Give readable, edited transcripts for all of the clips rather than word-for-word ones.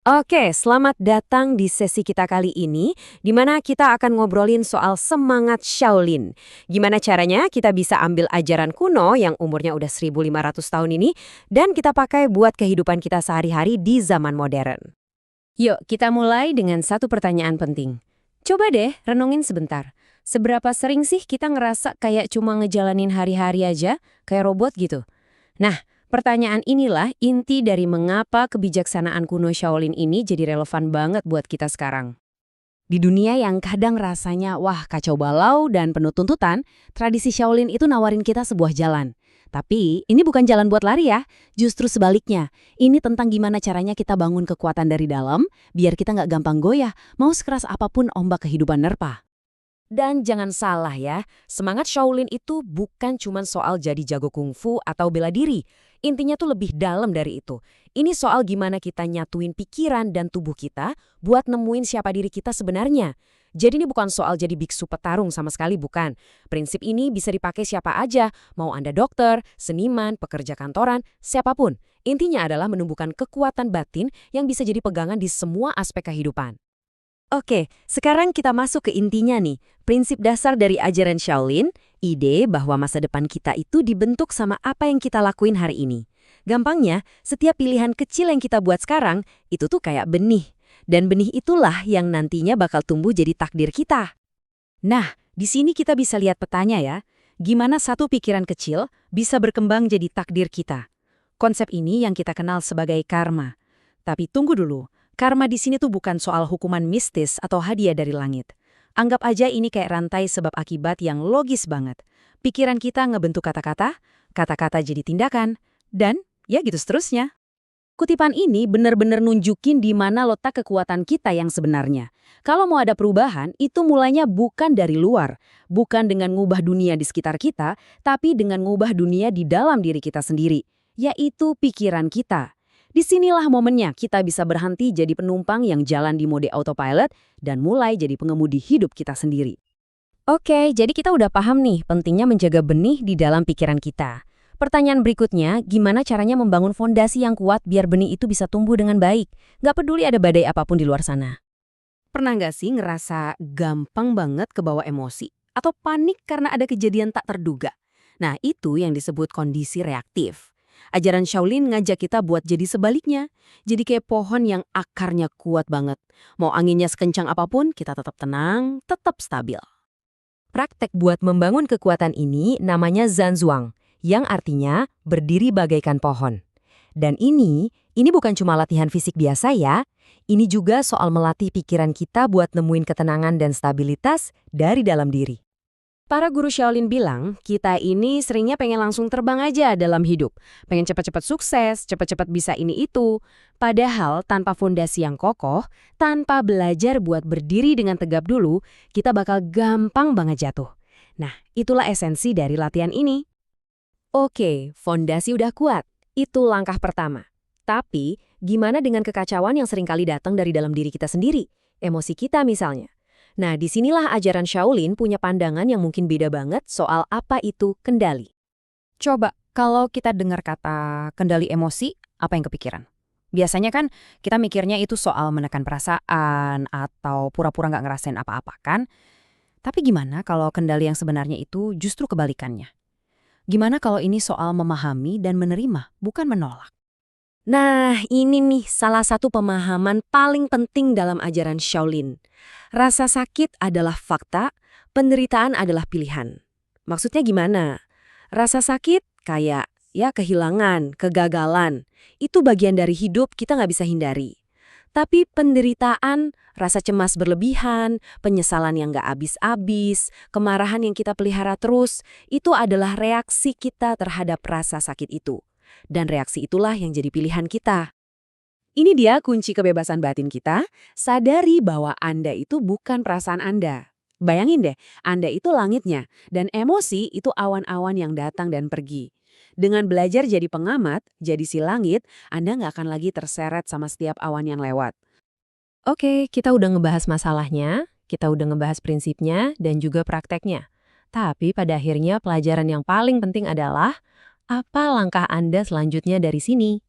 Oke, selamat datang di sesi kita kali ini, di mana kita akan ngobrolin soal semangat Shaolin. Gimana caranya kita bisa ambil ajaran kuno yang umurnya udah 1.500 tahun ini, dan kita pakai buat kehidupan kita sehari-hari di zaman modern. Yuk, kita mulai dengan satu pertanyaan penting. Coba deh renungin sebentar. Seberapa sering sih kita ngerasa kayak cuma ngejalanin hari-hari aja, kayak robot gitu? Nah, pertanyaan inilah inti dari mengapa kebijaksanaan kuno Shaolin ini jadi relevan banget buat kita sekarang. Di dunia yang kadang rasanya wah kacau balau dan penuh tuntutan, tradisi Shaolin itu nawarin kita sebuah jalan. Tapi ini bukan jalan buat lari ya, justru sebaliknya. Ini tentang gimana caranya kita bangun kekuatan dari dalam, biar kita nggak gampang goyah, mau sekeras apapun ombak kehidupan nerpa. Dan jangan salah ya, semangat Shaolin itu bukan cuma soal jadi jago kungfu atau bela diri. Intinya tuh lebih dalam dari itu. Ini soal gimana kita nyatuin pikiran dan tubuh kita buat nemuin siapa diri kita sebenarnya. Jadi ini bukan soal jadi biksu petarung sama sekali, bukan. Prinsip ini bisa dipakai siapa aja, mau Anda dokter, seniman, pekerja kantoran, siapapun. Intinya adalah menumbuhkan kekuatan batin yang bisa jadi pegangan di semua aspek kehidupan. Oke, sekarang kita masuk ke intinya nih. Prinsip dasar dari ajaran Shaolin, ide bahwa masa depan kita itu dibentuk sama apa yang kita lakuin hari ini. Gampangnya, setiap pilihan kecil yang kita buat sekarang, itu tuh kayak benih. Dan benih itulah yang nantinya bakal tumbuh jadi takdir kita. Nah, di sini kita bisa lihat petanya ya. Gimana satu pikiran kecil bisa berkembang jadi takdir kita. Konsep ini yang kita kenal sebagai karma. Tapi tunggu dulu. Karma di sini tuh bukan soal hukuman mistis atau hadiah dari langit. Anggap aja ini kayak rantai sebab akibat yang logis banget. Pikiran kita ngebentuk kata-kata, kata-kata jadi tindakan, dan ya gitu seterusnya. Kutipan ini benar-benar nunjukin di mana letak kekuatan kita yang sebenarnya. Kalau mau ada perubahan, itu mulainya bukan dari luar, bukan dengan ngubah dunia di sekitar kita, tapi dengan ngubah dunia di dalam diri kita sendiri, yaitu pikiran kita. Disinilah momennya kita bisa berhenti jadi penumpang yang jalan di mode autopilot dan mulai jadi pengemudi hidup kita sendiri. Oke, jadi kita udah paham nih pentingnya menjaga benih di dalam pikiran kita. Pertanyaan berikutnya, gimana caranya membangun fondasi yang kuat biar benih itu bisa tumbuh dengan baik? Gak peduli ada badai apapun di luar sana. Pernah nggak sih ngerasa gampang banget kebawa emosi? Atau panik karena ada kejadian tak terduga? Nah, itu yang disebut kondisi reaktif. Ajaran Shaolin ngajak kita buat jadi sebaliknya. Jadi kayak pohon yang akarnya kuat banget. Mau anginnya sekencang apapun, kita tetap tenang, tetap stabil. Praktek buat membangun kekuatan ini namanya Zanzhuang, yang artinya berdiri bagaikan pohon. Dan ini bukan cuma latihan fisik biasa ya. Ini juga soal melatih pikiran kita buat nemuin ketenangan dan stabilitas dari dalam diri. Para guru Shaolin bilang, kita ini seringnya pengen langsung terbang aja dalam hidup. Pengen cepat-cepat sukses, cepat-cepat bisa ini itu. Padahal tanpa fondasi yang kokoh, tanpa belajar buat berdiri dengan tegap dulu, kita bakal gampang banget jatuh. Nah, itulah esensi dari latihan ini. Oke, fondasi udah kuat. Itu langkah pertama. Tapi, gimana dengan kekacauan yang seringkali datang dari dalam diri kita sendiri? Emosi kita misalnya. Nah, disinilah ajaran Shaolin punya pandangan yang mungkin beda banget soal apa itu kendali. Coba, kalau kita dengar kata kendali emosi, apa yang kepikiran? Biasanya kan kita mikirnya itu soal menekan perasaan atau pura-pura nggak ngerasain apa-apa kan? Tapi gimana kalau kendali yang sebenarnya itu justru kebalikannya? Gimana kalau ini soal memahami dan menerima, bukan menolak? Nah, ini nih salah satu pemahaman paling penting dalam ajaran Shaolin. Rasa sakit adalah fakta, penderitaan adalah pilihan. Maksudnya gimana? Rasa sakit kayak ya kehilangan, kegagalan. Itu bagian dari hidup kita nggak bisa hindari. Tapi penderitaan, rasa cemas berlebihan, penyesalan yang nggak habis-habis, kemarahan yang kita pelihara terus, itu adalah reaksi kita terhadap rasa sakit itu. Dan reaksi itulah yang jadi pilihan kita. Ini dia kunci kebebasan batin kita, sadari bahwa Anda itu bukan perasaan Anda. Bayangin deh, Anda itu langitnya, dan emosi itu awan-awan yang datang dan pergi. Dengan belajar jadi pengamat, jadi si langit, Anda nggak akan lagi terseret sama setiap awan yang lewat. Oke, kita udah ngebahas masalahnya, kita udah ngebahas prinsipnya, dan juga prakteknya. Tapi pada akhirnya pelajaran yang paling penting adalah apa langkah Anda selanjutnya dari sini?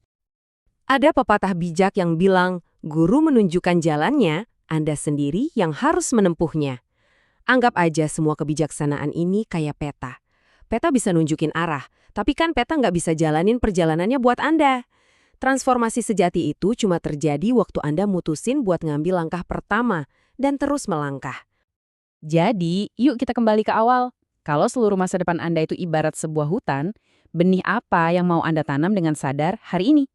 Ada pepatah bijak yang bilang, Guru menunjukkan jalannya, Anda sendiri yang harus menempuhnya. Anggap aja semua kebijaksanaan ini kayak peta. Peta bisa nunjukin arah, tapi kan peta nggak bisa jalanin perjalanannya buat Anda. Transformasi sejati itu cuma terjadi waktu Anda mutusin buat ngambil langkah pertama dan terus melangkah. Jadi, yuk kita kembali ke awal. Kalau seluruh masa depan Anda itu ibarat sebuah hutan, benih apa yang mau Anda tanam dengan sadar hari ini?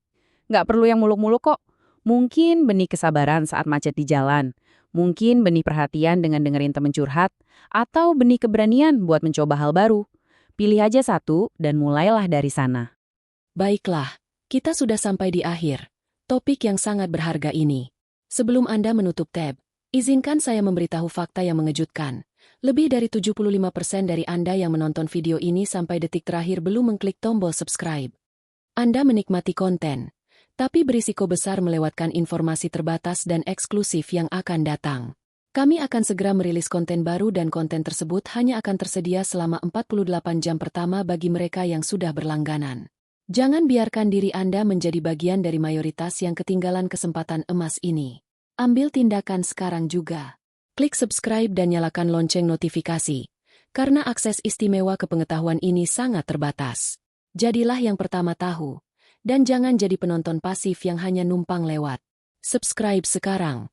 Nggak perlu yang muluk-muluk kok. Mungkin benih kesabaran saat macet di jalan. Mungkin benih perhatian dengan dengerin temen curhat. Atau benih keberanian buat mencoba hal baru. Pilih aja satu dan mulailah dari sana. Baiklah, kita sudah sampai di akhir topik yang sangat berharga ini. Sebelum Anda menutup tab, izinkan saya memberitahu fakta yang mengejutkan. Lebih dari 75% dari Anda yang menonton video ini sampai detik terakhir belum mengklik tombol subscribe. Anda menikmati konten, tapi berisiko besar melewatkan informasi terbatas dan eksklusif yang akan datang. Kami akan segera merilis konten baru dan konten tersebut hanya akan tersedia selama 48 jam pertama bagi mereka yang sudah berlangganan. Jangan biarkan diri Anda menjadi bagian dari mayoritas yang ketinggalan kesempatan emas ini. Ambil tindakan sekarang juga. Klik subscribe dan nyalakan lonceng notifikasi, karena akses istimewa ke pengetahuan ini sangat terbatas. Jadilah yang pertama tahu. Dan jangan jadi penonton pasif yang hanya numpang lewat. Subscribe sekarang.